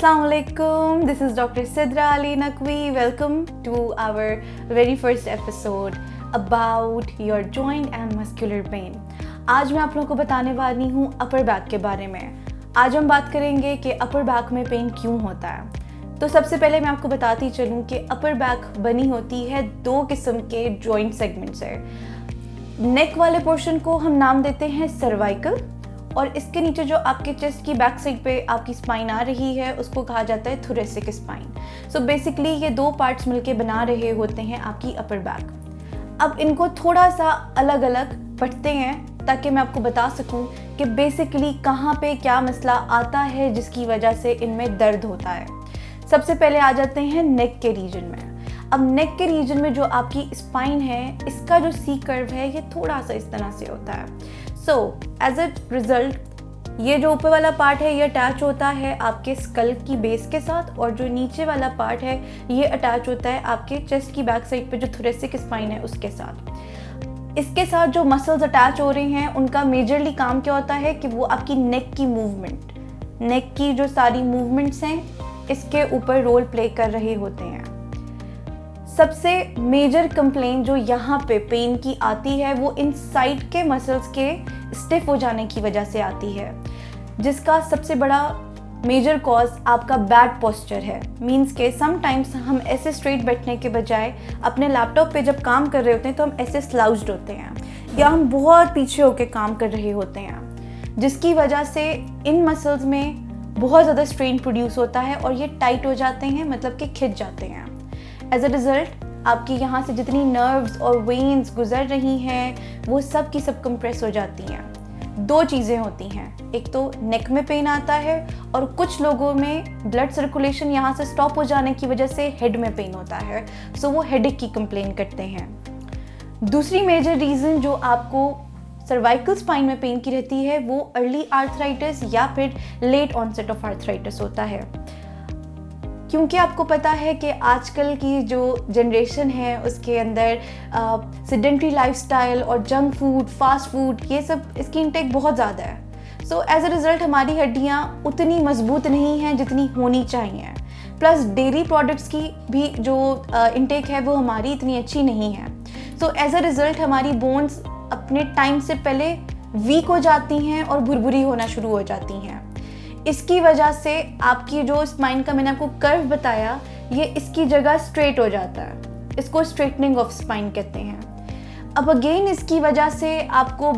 Assalamualaikum, this is Dr. Sidra Ali Naqvi. Welcome to our very first episode about your joint and muscular pain. आज मैं आप लोगों को बताने वाली हूँ अपर बैक के बारे में. आज हम बात करेंगे कि अपर बैक में पेन क्यों होता है. तो सबसे पहले मैं आपको बताती चलूँ कि अपर बैक बनी होती है दो किस्म के जॉइंट सेगमेंट से. नेक वाले पोर्शन को हम नाम देते हैं सर्वाइकल और इसके नीचे जो आपके चेस्ट की बैक साइड पे आपकी स्पाइन आ रही है उसको कहा जाता है थोरेसिक स्पाइन. सो बेसिकली ये दो पार्ट्स मिलके बना रहे होते हैं आपकी अपर बैक. अब इनको थोड़ा सा अलग अलग पढ़ते हैं ताकि मैं आपको बता सकूं कि बेसिकली कहाँ पे क्या मसला आता है जिसकी वजह से इनमें दर्द होता है. सबसे पहले आ जाते हैं नेक के रीजन में. अब नेक के रीजन में जो आपकी स्पाइन है इसका जो सी कर्व है ये थोड़ा सा इस तरह से होता है. सो एज अ रिजल्ट ये जो ऊपर वाला पार्ट है ये अटैच होता है आपके स्कल की बेस के साथ और जो नीचे वाला पार्ट है ये अटैच होता है आपके चेस्ट की बैक साइड पे जो थोरेसिक स्पाइन है उसके साथ. इसके साथ जो मसल्स अटैच हो रहे हैं उनका मेजरली काम क्या होता है कि वो आपकी नेक की मूवमेंट, नेक की जो सारी मूवमेंट्स हैं इसके ऊपर रोल प्ले कर रहे होते हैं. सबसे मेजर कंप्लेंट जो यहाँ पे पेन की आती है वो इन साइड के मसल्स के स्टिफ हो जाने की वजह से आती है, जिसका सबसे बड़ा मेजर कॉज आपका बैड पोस्चर है. मींस के समटाइम्स हम ऐसे स्ट्रेट बैठने के बजाय अपने लैपटॉप पे जब काम कर रहे होते हैं तो हम ऐसे स्लाउज्ड होते हैं या हम बहुत पीछे होके काम कर रहे होते हैं, जिसकी वजह से इन मसल्स में बहुत ज़्यादा स्ट्रेन प्रोड्यूस होता है और ये टाइट हो जाते हैं, मतलब कि खिंच जाते हैं. एज अ रिज़ल्ट आपकी यहाँ से जितनी नर्व्स और वेन्स गुजर रही हैं वो सब की सब कंप्रेस हो जाती हैं. दो चीज़ें होती हैं, एक तो नेक में पेन आता है और कुछ लोगों में ब्लड सर्कुलेशन यहाँ से स्टॉप हो जाने की वजह से हेड में पेन होता है. सो वो हेडेक की कंप्लेन करते हैं. दूसरी मेजर रीज़न जो आपको सर्वाइकल स्पाइन में पेन की रहती है वो अर्ली आर्थराइटिस या फिर लेट ऑनसेट ऑफ आर्थराइटिस होता है. क्योंकि आपको पता है कि आजकल की जो जनरेशन है उसके अंदर सेडेंटरी लाइफस्टाइल और जंक फूड, फास्ट फूड, ये सब इसकी इंटेक बहुत ज़्यादा है. सो एज अ रिज़ल्ट हमारी हड्डियाँ उतनी मजबूत नहीं हैं जितनी होनी चाहिए. प्लस डेयरी प्रोडक्ट्स की भी जो इंटेक है वो हमारी इतनी अच्छी नहीं है. सो एज अ रिज़ल्ट हमारी बोन्स अपने टाइम से पहले वीक हो जाती हैं और भुरभुरी होना शुरू हो जाती हैं. इसकी वजह से आपकी जो स्पाइन का मैंने आपको कर्व बताया ये इसकी जगह स्ट्रेट हो जाता है. इसको स्ट्रेटनिंग ऑफ स्पाइन कहते हैं. अब अगेन इसकी वजह से आपको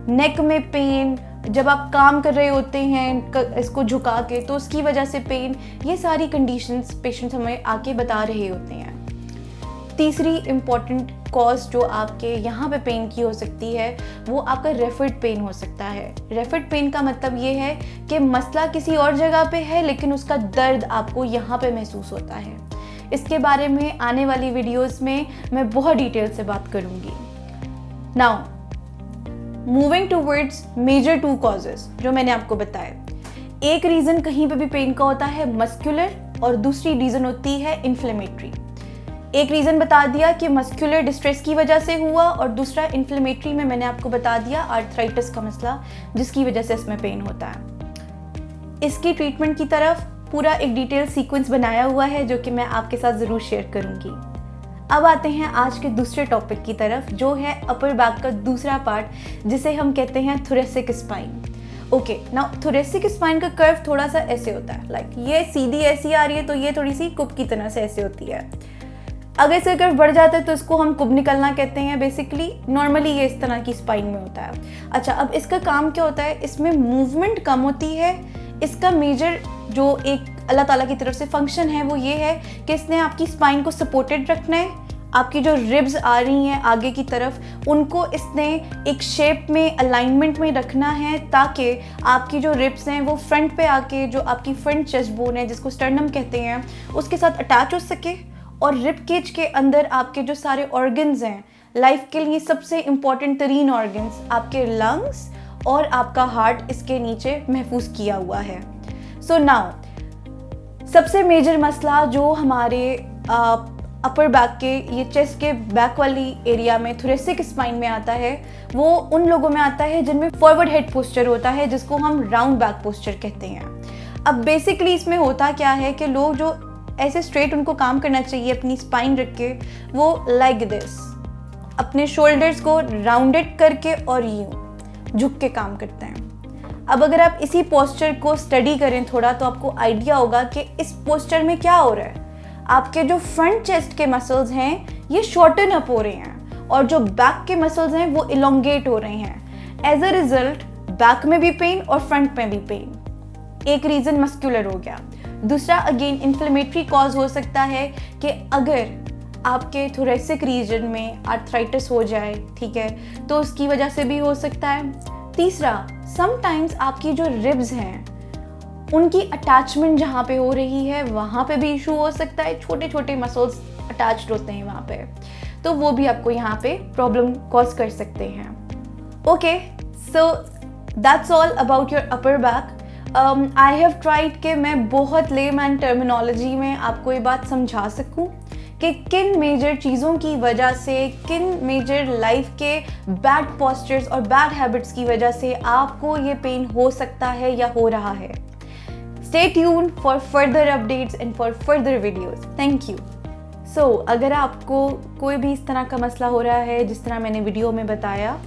नेक में पेन, जब आप काम कर रहे होते हैं इसको झुका के तो उसकी वजह से पेन, ये सारी कंडीशंस पेशेंट्स हमें आके बता रहे होते हैं. तीसरी इम्पॉर्टेंट कॉज जो आपके यहाँ पे पेन की हो सकती है वो आपका रेफर्ड पेन हो सकता है. रेफर्ड पेन का मतलब ये है कि मसला किसी और जगह पे है लेकिन उसका दर्द आपको यहाँ पे महसूस होता है. इसके बारे में आने वाली वीडियोस में मैं बहुत डिटेल से बात करूँगी. Now moving towards major two causes जो मैंने आपको बताए. एक रीज़न कहीं पे भी पेन का होता है मस्कुलर और दूसरी रीज़न होती है इन्फ्लेमेटरी. एक रीज़न बता दिया कि मस्कुलर डिस्ट्रेस की वजह से हुआ और दूसरा इन्फ्लेमेटरी में मैंने आपको बता दिया आर्थराइटिस का मसला जिसकी वजह से इसमें पेन होता है. इसकी ट्रीटमेंट की तरफ पूरा एक डिटेल सीक्वेंस बनाया हुआ है जो कि मैं आपके साथ ज़रूर शेयर करूंगी. अब आते हैं आज के दूसरे टॉपिक की तरफ जो है अपर बैक का दूसरा पार्ट जिसे हम कहते हैं thoracic spine. Okay, now thoracic spine का कर्व थोड़ा सा ऐसे होता है, लाइक ये सीधी ऐसी आ रही है तो ये थोड़ी सी कुब की तरह से ऐसे होती है. अगर इसका कर्व बढ़ जाता है तो इसको हम कुब निकलना कहते हैं. बेसिकली नॉर्मली ये इस तरह की स्पाइन में होता है. अच्छा, अब इसका काम क्या होता है, इसमें मूवमेंट कम होती है. इसका मेजर जो एक अल्लाह ताला की तरफ से फंक्शन है वो ये है कि इसने आपकी स्पाइन को सपोर्टेड रखना है. आपकी जो रिब्स आ रही हैं आगे की तरफ उनको इसने एक शेप में, अलाइनमेंट में रखना है ताकि आपकी जो रिब्स हैं वो फ्रंट पे आके जो आपकी फ्रंट चेस्ट बोन है जिसको स्टर्नम कहते हैं उसके साथ अटैच हो सके और रिब केज के अंदर आपके जो सारे ऑर्गन्स हैं लाइफ के लिए सबसे इम्पॉर्टेंट तरीन ऑर्गन्स, आपके लंग्स और आपका हार्ट इसके नीचे महफूज किया हुआ है. सो नाउ सबसे मेजर मसला जो हमारे अपर बैक के, ये चेस्ट के बैक वाली एरिया में थोरेसिक स्पाइन में आता है वो उन लोगों में आता है जिनमें फॉरवर्ड हेड पोस्चर होता है जिसको हम राउंड बैक पोस्चर कहते हैं. अब बेसिकली इसमें होता क्या है कि लोग जो ऐसे स्ट्रेट उनको काम करना चाहिए अपनी स्पाइन रख के, वो लाइक दिस अपने शोल्डर्स को राउंडेड करके और यूं झुक के काम करते हैं। अब अगर आप इसी पोस्चर को स्टडी करें थोड़ा, तो आपको आइडिया होगा कि इस पोस्चर में क्या हो रहा है। आपके जो फ्रंट चेस्ट के मसल्स हैं ये शॉर्टन अप हो रहे हैं और जो बैक के मसल्स हैं वो इलोंगेट हो रहे हैं। एज अ रिजल्ट बैक में भी पेन और फ्रंट में भी पेन। एक रीज़न मस्कुलर हो गया। दूसरा अगेन इन्फ्लेमेटरी कॉज हो सकता है कि अगर आपके थोरेसिक रीजन में आर्थराइटिस हो जाए, ठीक है, तो उसकी वजह से भी हो सकता है। तीसरा, समटाइम्स आपकी जो रिब्स हैं उनकी अटैचमेंट जहाँ पे हो रही है वहाँ पे भी इशू हो सकता है। छोटे छोटे मसल्स अटैच्ड होते हैं वहाँ पे, तो वो भी आपको यहाँ पे प्रॉब्लम कॉज कर सकते हैं। Okay, so that's all about your upper back. I have tried कि मैं बहुत लेमैन टर्मिनोलॉजी में आपको ये बात समझा सकूं कि किन मेजर चीज़ों की वजह से, किन मेजर लाइफ के बैड पोस्चर्स और बैड हैबिट्स की वजह से आपको ये पेन हो सकता है या हो रहा है। Stay tuned for further updates and for further videos. Thank you. So अगर आपको कोई भी इस तरह का मसला हो रहा है जिस तरह मैंने वीडियो में बताया,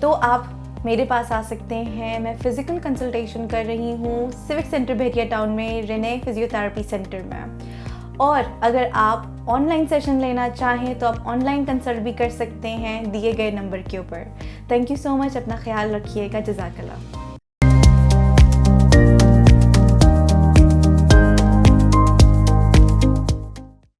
तो आप मेरे पास आ सकते हैं। मैं फिज़िकल कंसल्टेशन कर रही हूँ सिविक सेंटर बहरिया टाउन में, रेने फिजियोथेरेपी सेंटर में। और अगर आप ऑनलाइन सेशन लेना चाहें तो आप ऑनलाइन कंसल्ट भी कर सकते हैं दिए गए नंबर के ऊपर। Thank you so much. अपना ख्याल रखिएगा। जज़ाकल्लाह।